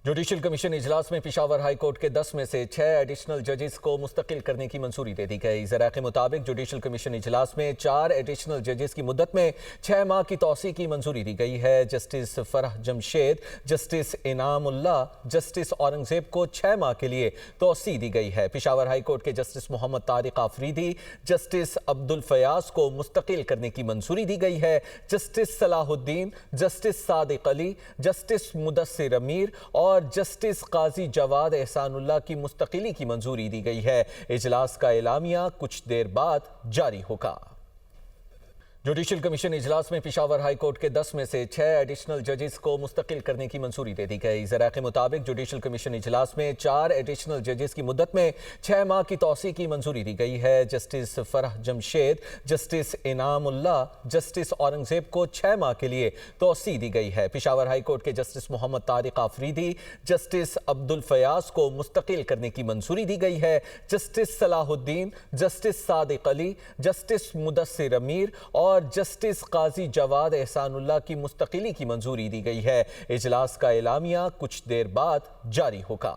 Judicial commission इजलास में Peshawar high court के 10 में से 6 एडिशनल जजेस को मुस्तकिल करने की मंजूरी दे दी गई। ज़रा के मुताबिक जुडिशल कमीशन इजलास में 4 एडिशनल जजेस की मुद्दत में 6 माह की तौसी की मंजूरी दी गई है। Justice Farah Jamshed, justice Inamullah, justice Aurangzeb को 6 माह के लिए तौसी दी गई है। पेशावर हाई कोर्ट के जस्टिस मोहम्मद तारिक आफरीदी, जस्टिस अब्दुल फयाज को मुस्तकिल करने की मंजूरी दी गई है। Justice Salahuddin, justice Sadiq Ali, justice Mudassir अमीर और जस्टिस काजी जवाद एहसानुल्लाह की मुस्तकिली की मंजूरी दी गई है। इजलास का एलामिया कुछ देर बाद जारी होगा। जुडिशल कमीशन इजलास में पेशावर हाई कोर्ट के 10 में से 6 एडिशनल जजेस को मुस्तकिल करने की मंजूरी दे दी गई। ज़रा के मुताबिक जुडिशल कमीशन इजलास में 4 एडिशनल जजेस की मुद्दत में 6 माह की तौसी की मंजूरी दी गई है। Justice Farah Jamshed, justice Inamullah, justice Aurangzeb को 6 माह के लिए तौसी दी गई है। पेशावर हाई कोर्ट के जस्टिस मोहम्मद तारिक आफरीदी, जस्टिस अब्दुल फयाज को मुस्तकिल करने की मंजूरी दी गई है। Justice Salahuddin, justice Sadiq Ali, justice Mudassir अमीर और जस्टिस काजी जवाद एहसानुल्लाह की मुस्तकिली की मंजूरी दी गई है। इजलास का एलामिया कुछ देर बाद जारी होगा।